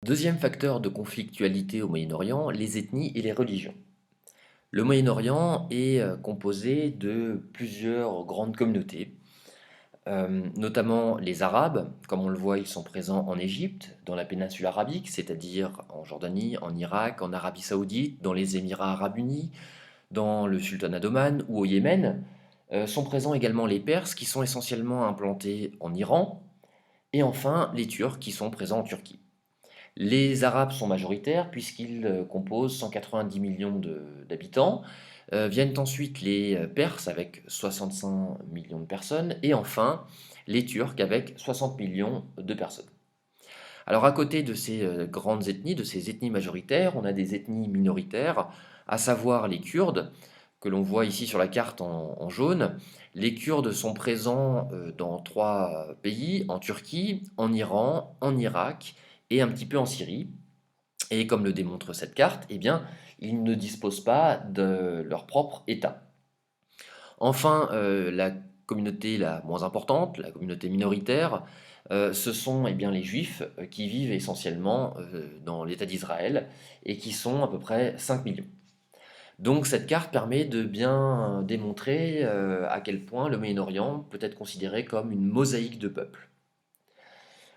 Deuxième facteur de conflictualité au Moyen-Orient, les ethnies et les religions. Le Moyen-Orient est composé de plusieurs grandes communautés, notamment les Arabes. Comme on le voit, ils sont présents en Égypte, dans la péninsule arabique, c'est-à-dire en Jordanie, en Irak, en Arabie Saoudite, dans les Émirats arabes unis, dans le Sultanat d'Oman ou au Yémen. Sont présents également les Perses, qui sont essentiellement implantés en Iran, et enfin les Turcs, qui sont présents en Turquie. Les Arabes sont majoritaires puisqu'ils composent 190 millions d'habitants. Viennent ensuite les Perses avec 65 millions de personnes et enfin les Turcs avec 60 millions de personnes. Alors à côté de ces grandes ethnies, de ces ethnies majoritaires, on a des ethnies minoritaires, à savoir les Kurdes, que l'on voit ici sur la carte en jaune. Les Kurdes sont présents dans trois pays, en Turquie, en Iran, en Irak et un petit peu en Syrie. Et comme le démontre cette carte, eh bien, ils ne disposent pas de leur propre État. Enfin, la communauté la moins importante, la communauté minoritaire, ce sont eh bien, les Juifs qui vivent essentiellement dans l'État d'Israël et qui sont à peu près 5 millions. Donc cette carte permet de bien démontrer à quel point le Moyen-Orient peut être considéré comme une mosaïque de peuples.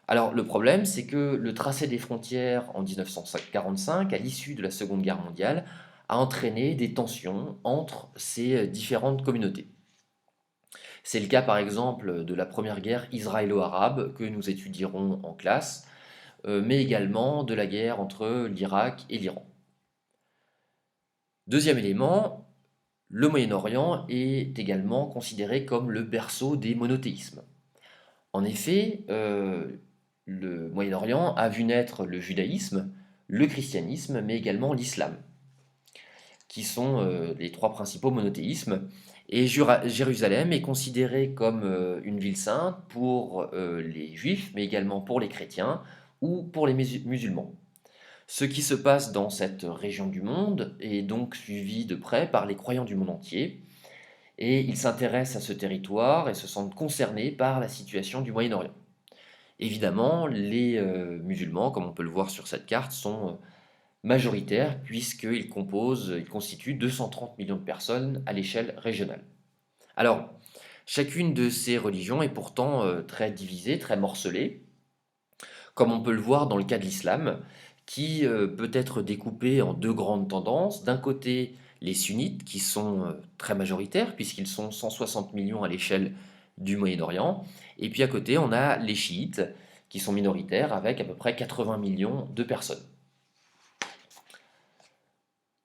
Alors le problème, c'est que le tracé des frontières en 1945, à l'issue de la Seconde Guerre mondiale, a entraîné des tensions entre ces différentes communautés. C'est le cas par exemple de la première guerre israélo-arabe que nous étudierons en classe, mais également de la guerre entre l'Irak et l'Iran. Deuxième élément, le Moyen-Orient est également considéré comme le berceau des monothéismes. En effet, le Moyen-Orient a vu naître le judaïsme, le christianisme, mais également l'islam, qui sont les trois principaux monothéismes. Et Jérusalem est considérée comme une ville sainte pour les juifs, mais également pour les chrétiens ou pour les musulmans. Ce qui se passe dans cette région du monde est donc suivi de près par les croyants du monde entier, et ils s'intéressent à ce territoire et se sentent concernés par la situation du Moyen-Orient. Évidemment, les musulmans, comme on peut le voir sur cette carte, sont majoritaires puisqu'ils ils constituent 230 millions de personnes à l'échelle régionale. Alors, chacune de ces religions est pourtant très divisée, très morcelée, comme on peut le voir dans le cas de l'islam, qui peut être découpé en deux grandes tendances. D'un côté, les sunnites, qui sont très majoritaires, puisqu'ils sont 160 millions à l'échelle du Moyen-Orient. Et puis à côté, on a les chiites, qui sont minoritaires, avec à peu près 80 millions de personnes.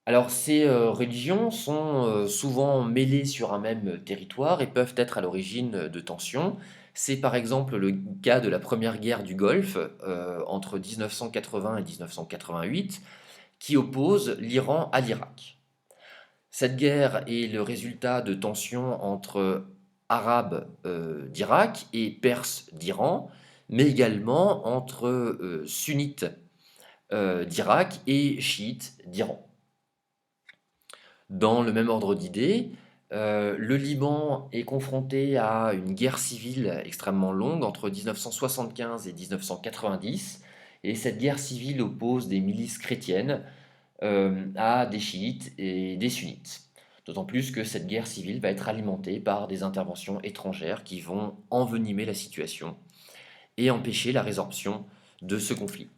Alors ces religions sont souvent mêlées sur un même territoire et peuvent être à l'origine de tensions. C'est par exemple le cas de la première guerre du Golfe entre 1980 et 1988 qui oppose l'Iran à l'Irak. Cette guerre est le résultat de tensions entre Arabes d'Irak et Perses d'Iran, mais également entre sunnites d'Irak et chiites d'Iran. Dans le même ordre d'idées, le Liban est confronté à une guerre civile extrêmement longue entre 1975 et 1990, et cette guerre civile oppose des milices chrétiennes à des chiites et des sunnites. D'autant plus que cette guerre civile va être alimentée par des interventions étrangères qui vont envenimer la situation et empêcher la résorption de ce conflit.